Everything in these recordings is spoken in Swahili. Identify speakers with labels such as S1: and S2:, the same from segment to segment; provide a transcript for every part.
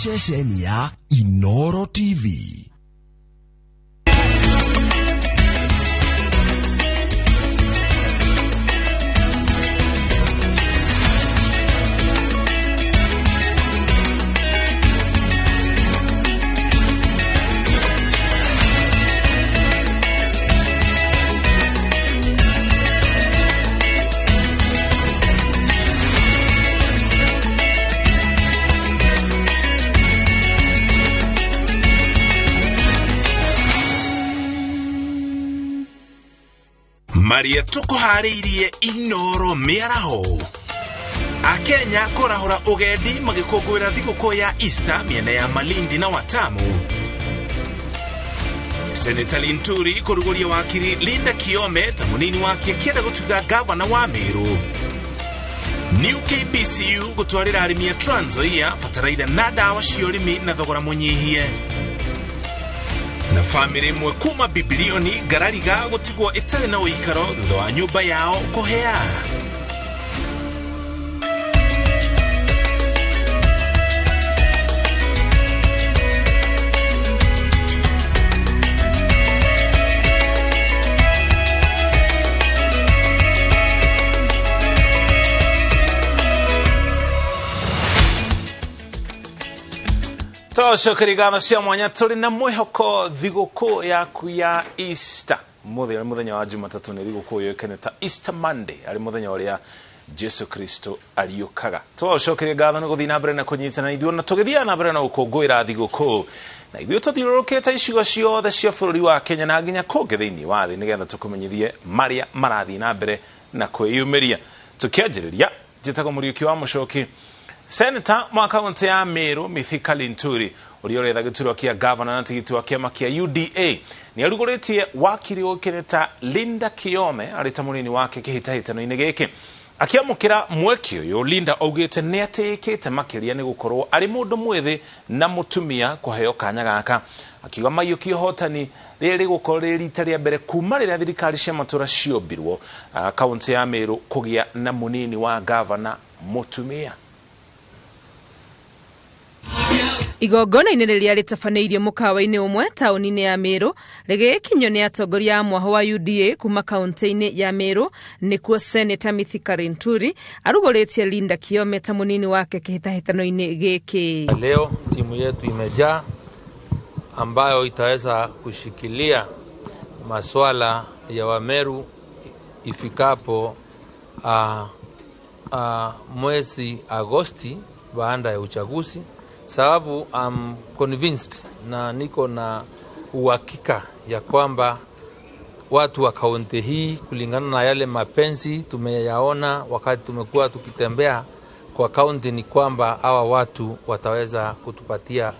S1: ceceni ya Inooro TV.
S2: Maria tukuhariirie Inooro Miaraho. Akenya korahora ugendi magikungwira thiguku ya Easter miene ya Malindi na Watamu. Senator Linturi kuruguria wakiri Linda Kiome ta munini wake kienda gutuga gavana wa Meru. New KPCU gutwarira arimi ya Trans Nzoia fataraitha na dawa cia urimi na thogora munyihie. Na family mwe kuma bibilioni garariga gutigwo itare na uikaro thutha wa nyumba yao kuhea. Shukirigana cia mwanya turi na mwihoko thiguku yaku ya Easter. Muthenya wa Jumatatu ni thiguku yokeneta Easter Monday, ari muthenya uria Jesu Kristo aliukaga. Shukirigana no guthina mbere na kunyitana ithuo na tugithia na mbere na ukungwira thiguku. Na ithuo tuthiurukite icigo ciothe cia bũrũri wa Kenya na nginya kũngĩ thĩinĩ wa thĩ nigetha tukumenyithie maria marathi na mbere na kwĩyumĩria. Tukianjĩrĩria njĩtagwo Mũriũki wa Mũcoki. Senator wa kaunti ya Meru Mithika Linturi ulioreza gĩturwa kia governor na tigiti wa kiama kia UDA ni arugũrĩtie wakiri ũkeneta Linda Kiome arĩ munini wake kĩhĩtahĩtano-inĩ gĩkĩ. Akiamũkĩra mweki ũyũ, Linda augĩte nĩ atĩkĩte makĩria nĩ gũkorwo arĩ mũndũ mwĩthĩ na mũtumia kũheo kanya gaka. Akiuga maiyũkia ũhotani rĩrĩ gũkorwo rĩ rita rĩa mbere kuma rĩrĩa thirikari cia matũra ciombirwo kaunti ya Meru kũgĩa na munini wa governor mũtumia.
S3: Igongona-inĩ rĩrĩa rĩtabanĩirio mũkawa-inĩ ũmwe taũni-inĩ ya Meru rĩgĩkinywo nĩ atongoria a mwaho wa UDA kuma kaunti-inĩ ya Meru nĩkuo Senator Mithika Linturi arugũrĩtie Linda Kiome ta munini wake kĩhĩtahĩtano-inĩ gĩkĩ.
S4: Leo timu yetu imejaa ambayo itaweza kushikilia masuala ya Wameru ifikapo mwezi Agosti baada ya uchaguzi. Sababu I'm convinced na niko na uhakika ya kwamba watu wa kaunti hii kulingana na yale mapenzi tumeyaona wakati tumekuwa tukitembea kwa kaunti ni kwamba hawa watu wataweza kutupatia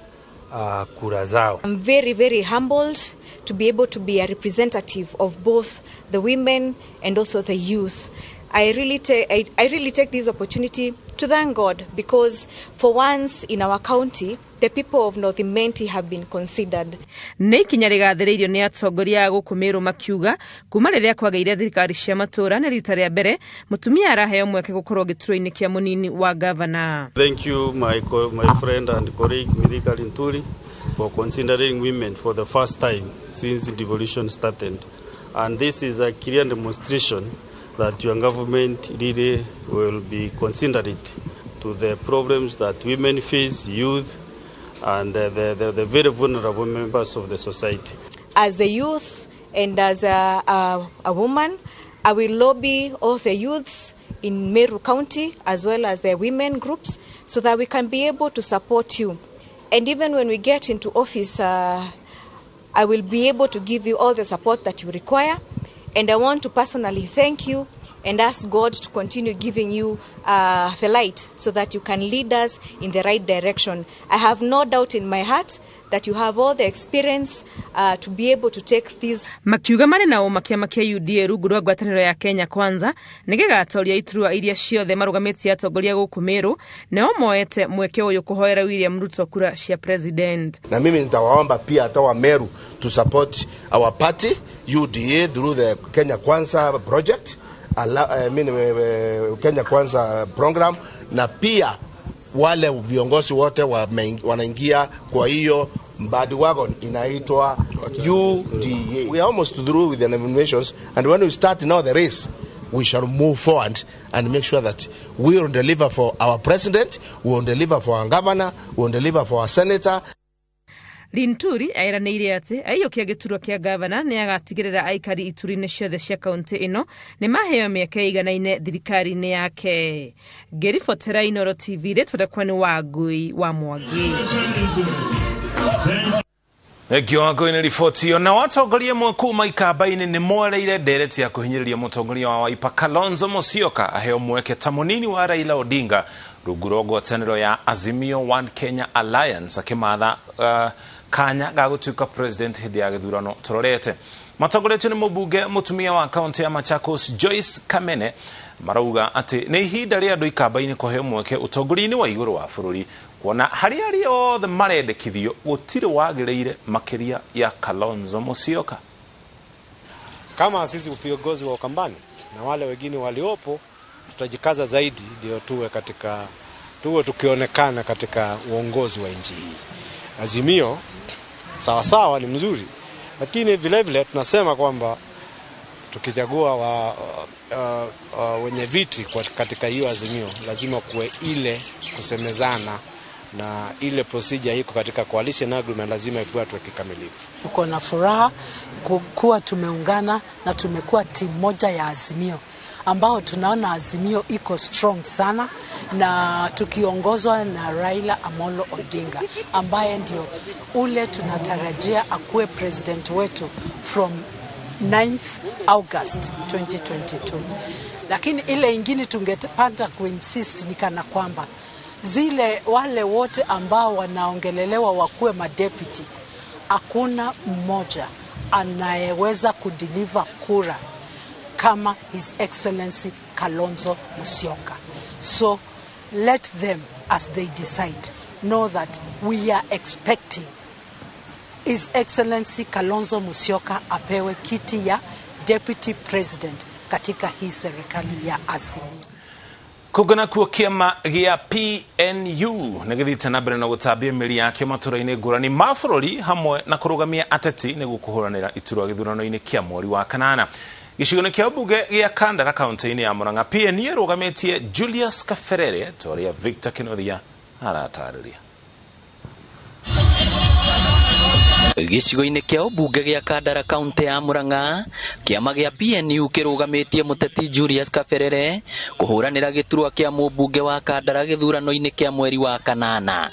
S4: kura zao.
S5: I'm very humbled to be able to be a representative of both the women and also the youth. I really take this opportunity to thank God because for once in our county the people of North Imenti have been considered.
S3: Nĩ ikinya rĩgathĩrĩirio nĩ atongoria a gũkũ Meru makiuga kuma rĩrĩa kwagĩire thirikari cia matũra nĩ rita rĩa mbere mũtumia araheo mweke gũkorwo gĩturwa-inĩ kĩa munini wa governor.
S6: Thank you my friend and colleague Mithika Linturi for considering women for the first time since devolution started, and this is a clear demonstration that your government really will be considerate to the problems that women face, youth, and the very vulnerable members of the society.
S5: As the youth and as a woman, I will lobby all the youths in Meru County as well as the women groups so that we can be able to support you. And even when we get into office, I will be able to give you all the support that you require. And I want to personally thank you and ask God to continue giving you the light so that you can lead us in the right direction. I have no doubt in my heart that you have all the experience to be able to take these.
S3: Makiuga mari na umakia UDA rungu rwa ngwatanĩro ya Kenya Kwanza nĩgĩgatoria iturwa iria ciothe marũgamĩtie atongoria gũkũ Meru nao moete mweke ũyũ kũhoera William Ruto kura cia president.
S7: Na mimi nitawaomba pia hata wa Meru to support our party UDA through the Kenya Kwanza project, Kenya Kwanza program, na pia wale viongozi wote wanaingia kwa hiyo bad wagon inaitwa UDA. We are almost through with the nominations, and when we start now the race, we shall move forward and make sure that we will deliver for our president, we will deliver for our governor, we will deliver for our senator.
S3: Linturi airanĩire atĩ aiyũkia gĩturwa kĩa gavana nĩ agatigĩrĩra aikari ituri-inĩ ciothe cia kaunti ĩno nĩ maheo mĩaka iganaine thirikari-inĩ yake. Ngĩribotera Inooro TV rĩtwendekwa nĩ Wangui wa Mwangi.
S2: Ngĩongo ina riboti yo na watongoria mweku maikamba-inĩ nĩ moereire ndereti ya kũhinyĩrĩria mũtongoria wa Wiper Kalonzo Musyoka aheo mweke ta mũnini wa Raila Odinga rungu rwa ngwatanĩro ya Azimio One Kenya Alliance akĩmatha kanya ga gũtuĩka president hĩndĩ ya gĩthurano tũrorete. Matongoretio nĩ mũmbunge mũtumia wa kaunti ya Machakos Joyce Kamene marauga atĩ nĩ ihinda rĩa andũ ikamba-inĩ kũheo mweke ũtongoria-inĩ wa igũrũ wa bũrũri kuona harĩ arĩa othe marendekithio gũtirĩ wagĩrĩire makĩria ya Kalonzo Musyoka.
S8: Kama sisi viongozi wa Ukambani na wale wengine waliopo tutajikaza zaidi ndio tuwe tukionekana katika uongozi wa nchi hii. Azimio sawa ni mzuri, lakini vile vile tunasema kwamba tukichagua wenye viti katika hiyo azimio lazima kuwe ile kusemezana na ile procedure iko katika coalition agreement lazima ifuatwe kikamilifu.
S9: Tuko na furaha kuwa tumeungana na tumekuwa timu moja ya Azimio ambao tunaona Azimio iko strong sana na tukiongozwa na Raila Amolo Odinga ambaye ndio ule tunatarajia akuwe president wetu from 9th August 2022. Lakini ile ingine tungepanda kuinsist ni kana kwamba wale wote ambao wanaongelelewa wakuwe madeputy hakuna mmoja anayeweza kudeliver kura kama His Excellency Kalonzo Musyoka. So let them, as they decide, know that we are expecting His Excellency Kalonzo Musyoka apewe kiti ya Deputy President katika hii serikali ya Azimio.
S2: Kugana kuo kiama gia PNU nagithita na mbere na gũtambia mĩri yake matũra-inĩ ngũrani ma bũrũri hamwe na kũrũgamia ateti nĩguo kũhũranĩra iturwa gĩthurano-inĩ kĩa mweri wa kanana. Gĩcigo-inĩ kĩa ũmbunge gĩa Kandara kaunti-inĩ ya Murang'a PNU ĩrũgamĩtie Julius Kaferere torĩa Victor Kinothia aratarĩria.
S10: Gĩcigo-inĩ kĩa ũmbunge gĩa Kandara kaunti ya Murang'a kĩama gĩa PNU kĩrũgamĩtie mũteti Julius Kaferere kũhũranĩra gĩturwa kĩa mũmbunge wa Kandara gĩthurano-inĩ kĩa mweri wa kanana.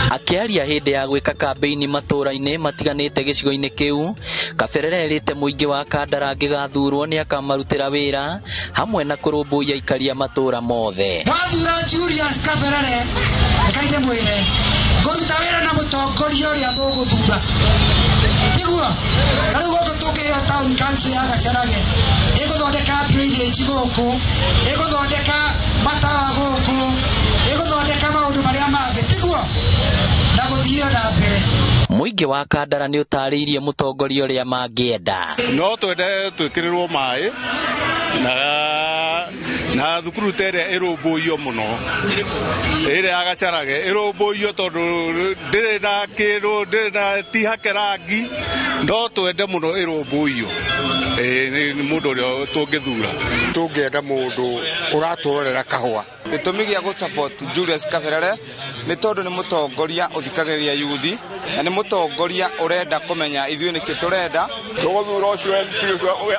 S10: Akiaria hĩndĩ ya gwĩka kambeini matũra-inĩ matiganĩte gĩcigo-inĩ kĩu, Kaferere erĩte mũingĩ wa Kandara angĩgathurwo nĩ akamarutĩra wĩra hamwe na kũrũmbũiya ikaria matũra mothe.
S11: Wathura Julius Kaferere kaine mwĩre ngũruta wĩra na mũtongoria ũrĩa mũgũthura. Tiguo na rĩu gũkũ tũngĩheo town council ya Gacarage ĩgũthondeka drainage gũkũ, ĩgũthondeka matawa gũkũ, ĩgũthondeka maũndũ marĩa mangĩ. Tiguo na gũthiĩ na mbere.
S10: Mũingĩ wa Kandara nĩ ũtaarĩirie mũtongoria ũrĩa mangĩenda.
S6: No twende twĩkĩrĩrwo maĩ na thukuru tere ĩrũmbũiyo mũno ĩrĩa ya Gacarage ĩrũmbũiyo tondũ ndĩrĩ na kĩndũ ndĩrĩ na tihake rangi no twende mũno ĩrũmbũiyo nĩ mũndũ ũrĩa tũngĩthura.
S11: Tũngĩenda mũndũ ũratũrorera kahũa.
S12: Gĩtũmi gĩa gũsupport Julius Kaferere nĩ tondũ nĩ mũtongoria ũthikagĩrĩria yuthi na nĩ mũtongoria ũrenda kũmenya ithuĩ nĩkĩ tũrenda.
S13: Tũgũthura ũcio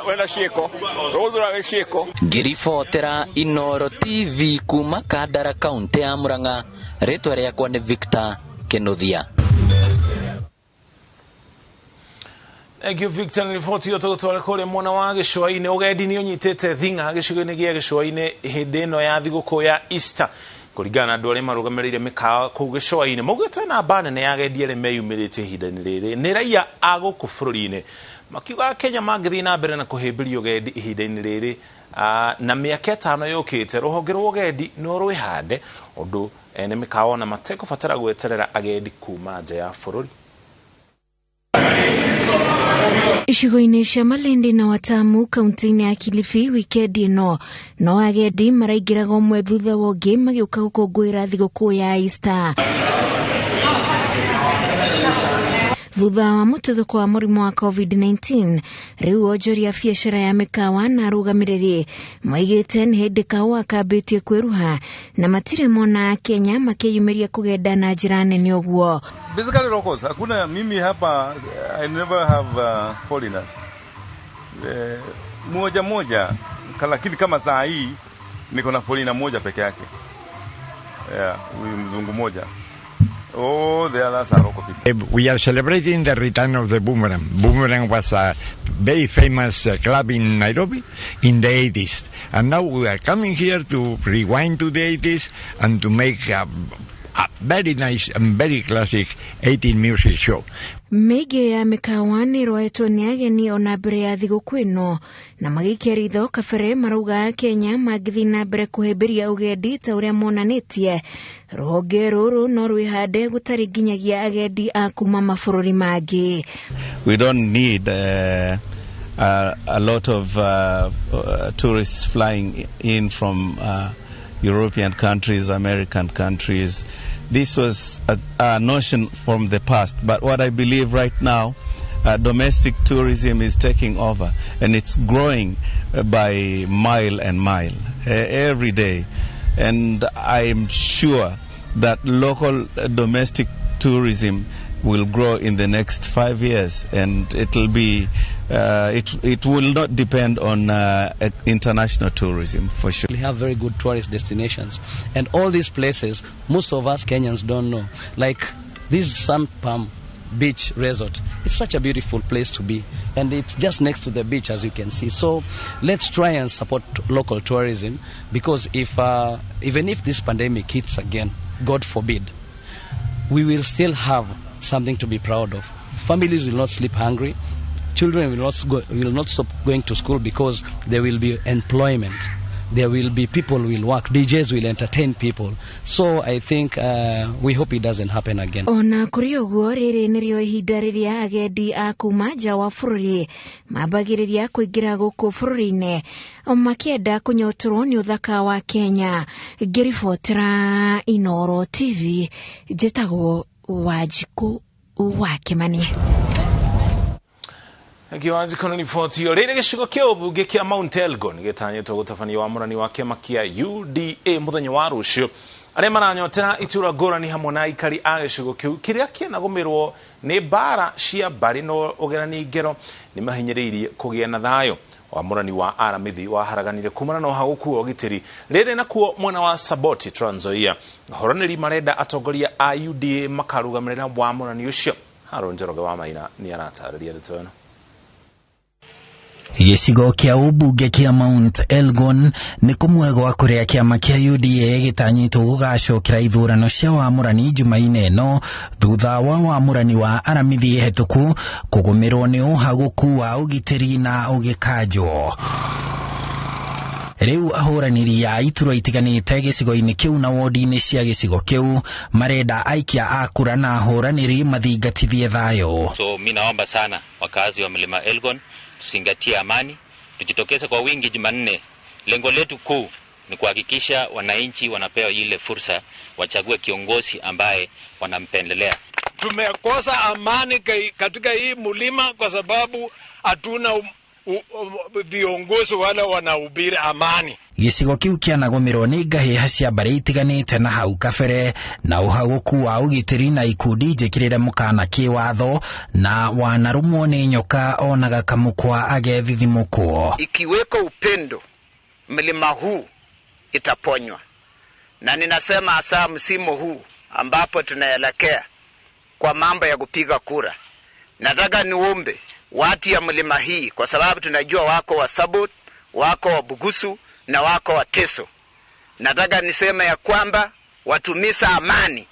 S13: wena ciĩko, tũgũthura gĩciĩko.
S10: Ngĩribotera Inooro TV kuma Kandara kaunti ya Murang'a, rĩtwa rĩakwa nĩ Victor Kinothia.
S2: Egyo Victor ni riboti yo tũgũtwara kũrĩa mwena wa gĩcũa-inĩ. Ũgendi nĩ ũnyitĩte thing'a gĩcigo-inĩ gĩa gĩcũa-inĩ hĩndĩ ĩno ya thigũkũ ya Easter. Kũringana na andũ arĩa marũgamĩrĩire mĩkawa kũu gĩcũa-inĩ maugĩte na bana nĩ agendi arĩa meyumĩrĩtie ihinda-inĩ rĩrĩ nĩ raia a gũkũ bũrũri-inĩ makiuga Kenya mangĩthiĩ na mbere na kũhĩmbĩria ũgendi ihinda-inĩ rĩrĩ na mĩaka ĩtano yũkĩte rũhonge rwa ũgendi no rwĩhande ũndũ ene mĩkawa na matekũbatara gweterera agendi kuma nja ya bũrũri.
S14: Icigo-inĩ cia Malindi na Watamu kaunti-inĩ ya Kilifi wikendi ĩno no agendi maraingĩraga ũmwe thutha wa ũngĩ magĩũka gũkũngũĩra thigũkũ ya Easter. Thutha wa mũtuthũko wa mũrimũ wa COVID-19 rĩu onjoria biacara ya mĩkawa na arũgamĩrĩri moigĩte nĩ hĩndĩ kawa akambĩtie kwĩruha na matirĩ mona Kenya makĩyumĩria kũgenda na njĩra nene ũguo.
S15: Basically locals, hakuna mimi hapa, I never have foreigners. Moja lakini kama saa hii niko na foreigner moja peke yake. Huyu mzungu moja. Oh, the others are local people.
S16: We are celebrating the return of the Boomerang. Boomerang was a very famous club in Nairobi in the 80s. And now we are coming here to rewind to the 80s and to make a very nice and very classic 80s music show.
S14: Mĩingĩ ya mĩkawa nĩ ĩroetwo nĩ ageni ona mbere ya thigũkũ ĩno na magĩikia ritho kabere marauga Kenya magĩthiĩ na mbere kũhĩmbĩria ũgendi ta ũrĩa monanĩtie rũhonge rũrũ no rwĩhande gũtarĩ nginyagia agendi a kuma mabũrũri mangĩ.
S17: We don't need a lot of tourists flying in from European countries, American countries. This was a notion from the past, but what I believe right now, domestic tourism is taking over, and it's growing by mile and mile every day. And I'm sure that local domestic tourism will grow in the next 5 years, and it'll be it will not depend on international tourism for sure.
S18: We have very good tourist destinations, and all these places most of us Kenyans don't know, like this Sun Palm Beach Resort. It's such a beautiful place to be, and it's just next to the beach, as you can see. So let's try and support local tourism, because if even if this pandemic hits again, God forbid, we will still have something to be proud of. Families will not sleep hungry. Children will not stop going to school because there will be employment. There will be people who will work. DJs will entertain people. So I think we hope it doesn't happen again.
S14: Ona kũrĩ ũguo rĩrĩ nĩrĩo ihinda rĩrĩa agendi a kuma nja wa bũrũri mambagĩrĩria kũingĩra gũkũ bũrũri-inĩ makĩenda kũnyotorwo nĩ ũthaka wa Kenya. Ngĩribotera Inooro TV, njĩtagwo Wanjikũ wa Kĩmani.
S2: Kiwanzi kono ni fotio rĩrĩ gĩcigo kĩa ũmbunge kĩa Mount Elgon gĩtanyĩtwo gũtabania wamũrani wa kĩama kĩa UDA mũthenya wa rũciũ arĩa maranyotera itura ngũrani hamwe na aikari a gĩcigo kĩu kĩrĩa kĩanagũmĩrwo nĩ mbara cia mbarĩ no ũgerani ngero nĩ mahinyĩrĩirie kũgĩa na thayũ. Wamũrani wa Aramithi waharaganire kumana na ũhagũku wa ũgitĩri rĩrĩ nakuo mwena wa Saboti Trans Nzoia. Ahoranĩri marenda atongoria a UDA makarũgamĩrĩra wamũrani ũcio. Harũ Njoroge wa Maina nĩ aratarĩria ndeto ĩno.
S19: Gĩcigo kĩa ũmbunge kĩa Mount Elgon nĩ kũmwe gwa kũrĩa kĩama kĩa UDA gĩtanyĩtwo gũgacokera ithurano cia wamũrani Jumaine ĩno thutha wa wamũrani wa Aramithi hetũku kũgũmĩrwo nĩ ũhagũku wa ũgitĩri na ũgĩkanjwo. Rĩu ahũranĩri a iturwa itiganĩte gĩcigo-inĩ kĩu na wodi-inĩ cia gĩcigo kĩu marenda aikia a kura na ahũranĩri mathingatithie thayũ.
S20: So mimi naomba sana wakazi wa Mlima Elgon tusingatie amani, tujitokeze kwa wingi Jumanne. Lengo letu kuu ni kuhakikisha wananchi wanapewa ile fursa wachague kiongozi ambaye wanampendelea.
S21: Tumekosa amani katika hii mlima kwa sababu hatuna viongozi wala wanahubiri amani.
S19: Gĩcigo kĩu kĩanagũmĩrwo nĩ ngahĩha cia mbarĩ itiganĩte na hau kabere na ũhagũku wa ũgitĩri na ikundi njĩkĩrĩre mũkana kĩwatho na wanarumwo nĩ nyoka onaga kamũkwa agethithimũkwo.
S22: Ikiweko upendo, mlima huu itaponywa. Na ninasema hasa msimu huu ambapo tunaelekea kwa mambo ya kupiga kura, nataka niombe watu ya mlima hii, kwa sababu tunajua wako wa Sabot, wako wa Bugusu na wako wa Teso. Nataka niseme ya kwamba watumisa amani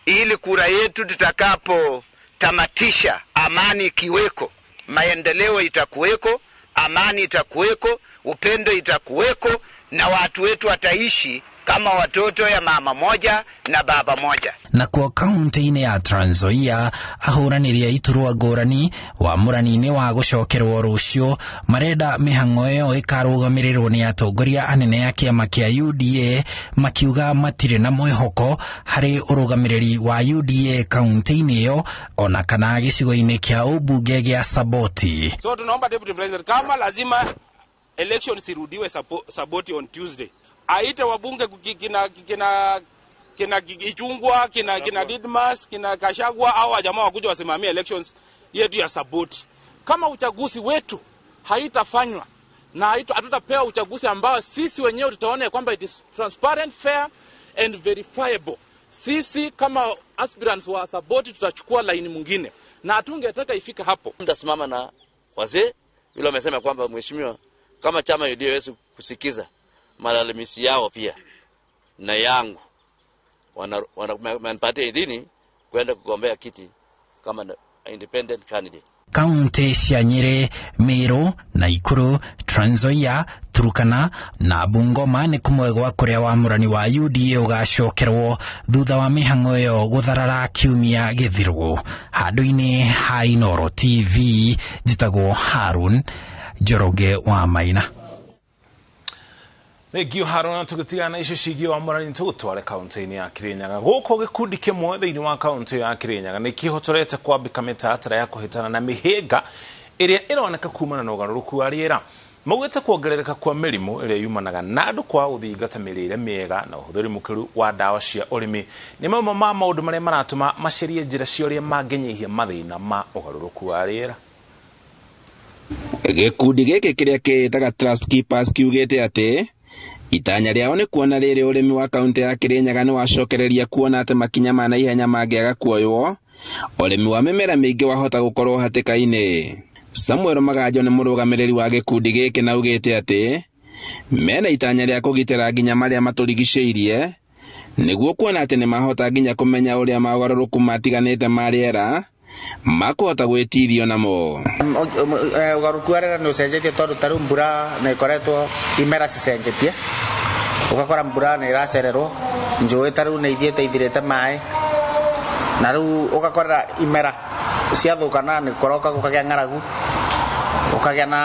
S22: ili kura yetu tutakapo tamatisha, amani ikiweko, maendeleo itakuweko, amani itakuweko, upendo itakuweko, na watu wetu wataishi kama watoto ya mama moja na baba moja.
S19: Na kwa kaunti-inĩ ya Trans Nzoia ahuranĩri a iturwa ngũrani wa mũrani-inĩ wa gũcokerwo rũciũ marenda mĩhang'o ĩyo ĩkarũgamĩrĩrwo nĩ atongoria anene a kĩama kĩa UDA makiuga matirĩ na mwĩhoko harĩ ũrũgamĩrĩri wa UDA kaunti-inĩ ĩyo ona kana gĩcigo-inĩ kĩa ũmbunge gĩa Saboti.
S1: So tunaomba Deputy President kama lazima elections irudiwe Saboti on Tuesday, aite wabunge kina Ichungwa, kina Didmas, kina Kashagwa au wajamaa wakuja wasimamia elections yetu ya Saboti. Kama uchaguzi wetu haitafanywa na hatutapewa uchaguzi ambao sisi wenyewe tutaona kwamba it is transparent, fair and verifiable, sisi kama aspirants wa Saboti tutachukua line mwingine na hatungetaka ifika hapo.
S4: Ndasimama na wazee yule wamesema kwamba mheshimiwa, kama chama UDA hawezi kusikiza malalamishi yao pia na yangu, wanapatia idhini kwenda kugombea kiti kama independent candidate.
S19: Kaunti cia Nyeri, Meru, Nakuru, Trans Nzoia, Turkana na Bungoma nĩ kumwe gwa kũrĩa wamũrani wa UDA ũgacokerwo thutha wa mĩhang'o ĩyo gũtharara kiumia gĩthirũ. Handũ-inĩ ha Inooro TV njĩtagwo Harun Njoroge wa Maina.
S2: Thengio Haruna, tukitigana na icio ciĩgiĩ wamũrani tũgũtware kaunti-inĩ ya Kirinyaga. Gũkũ gĩkundi kĩmwe thĩinĩ wa kaunti ya Kirinyaga nĩ kĩhotorete kwambĩka mĩtaratara ya kũhĩtana na mĩhĩnga ĩrĩa ĩroneka kumana na ũgarũrũku wa rĩera. Maugĩte kuongerereka kwa mĩrimũ ĩrĩa yumanaga na andũ kwa gũthingata mĩrĩre mĩega na ũhũthĩri mũkĩru wa ndawa cia ũrĩmi nĩ mamwe ma maũndũ marĩa maratũma macarie njĩra cia ũrĩa mangĩnyihia mathĩna ma ũgarũrũku wa rĩera.
S23: Gĩkundi gĩkĩ kĩrĩa kĩĩtaga Trust Keepers kiugĩte atĩ itanya rĩao nĩ kuona rĩrĩ ũrĩmi wa kaunti ya Kirinyaga nĩ wacokereria kuona atĩ makinya ma naihenya mangĩaga kuoywo, ũrĩmi wa mĩmera mĩingĩ wahota gũkorwo hatĩka-inĩ. Samuel Magajo nĩ mũrũgamĩrĩri wa gĩkundi gĩkĩ na augĩte atĩ mena itanya rĩa kũgitĩra nginya marĩa matũrigicĩirie nĩguo kuona atĩ nĩ mahota nginya kũmenya ũrĩa maũgarũrũku matiganĩte ma rĩera makũhota gwĩtirio namo.
S24: Ũgarũrũku wa rĩera nĩ ũcenjetie tondũ tarĩu mbura nĩ ĩkoretwo imera cicenjetie, ũgakora mbura nĩ ĩracererwo, njũĩ tarĩu nĩ ithiĩte ithirĩte maĩ, na rĩu ũgakora imera ciathũkana nĩ kũroka gũkagĩa ng'aragu, ũkagĩa na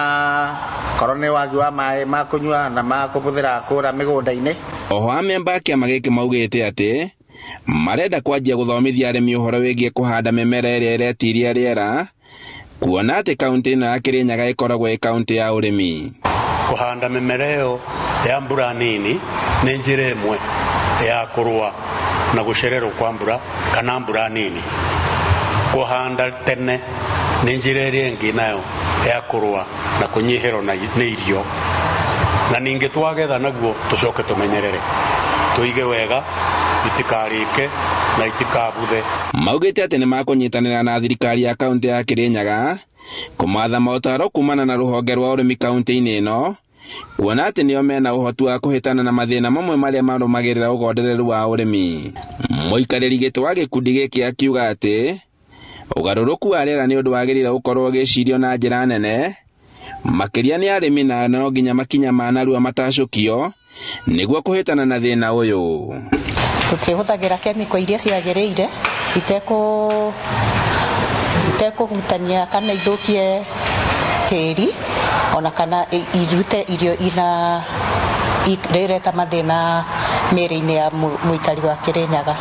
S24: korwo nĩ wagi wa maĩ ma kũnyua na ma kũhũthĩra kũũra mĩgũnda-inĩ.
S23: Oho amemba a kĩama gĩkĩ maugĩte atĩ marenda kwanjia gũthomithia arĩmi ũhoro wĩgiĩ kũhanda mĩmera ĩrĩa ĩretiria rĩera, kuona atĩ kaunti ĩno ya Kirinyaga ĩkoragwo ĩ kaunti ya ũrĩmi.
S25: Kũhanda mĩmera ĩyo ya mbura nini nĩ njĩra ĩmwe ya kũrũa na gũcererwo kwa mbura kana mbura nini. Kũhanda tene nĩ njĩra ĩrĩa ĩngĩ nayo ya kũrũa na kũnyihĩrwo nĩ irio, na ningĩ twagetha naguo tũcoke tũmenyerere, tũige wega itikarĩke na itikabuthe.
S23: Maugĩte atĩ nĩ makũnyitanĩra na thirikari ya kaunti ya Kirinyaga kũmatha maũtaaro kumana na rũhonge rwa ũrĩmi kaunti-inĩ ĩno, kuona atĩ nĩo mena ũhoti wa kũhĩtana na mathĩna mamwe marĩa marũmagĩrĩra ũgondereru wa ũrĩmi. Mũikarĩri gĩtĩ wa gĩkundi gĩkĩ akiuga atĩ ũgarũrũku wa rĩera nĩ ũndũ wagĩrĩire gũkorwo ũgĩcirio na njĩra nene, makĩria nĩ arĩmi na no nginya makinya ma narua matacũkio nĩguo kũhĩtana na thĩna ũyũ.
S26: Tukĩhũthagĩra kemiko iria ciagĩrĩire itekũhutania kana ithũkie tĩri ona kana irute irio ireta mathĩna mĩrĩ-inĩ ya mũikari wa Kirinyaga.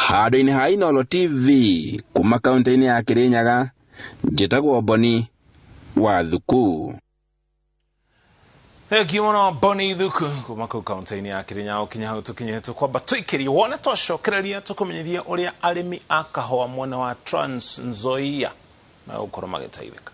S23: Handũ-inĩ ha Inooro TV kuma kaunti-inĩ ya Kirinyaga, njĩtagwo Boni wa Thuku.
S2: Kiona Boni Thuku kuma kaunti-inĩ ya Kirinyaga. Ũkinya hau tũkinyĩte kwamba tũikĩrie wone twacokereria tũkũmenyithia ũrĩa arĩmi a kahũa mwena wa Trans Nzoia na gũkorwo magĩteithĩka.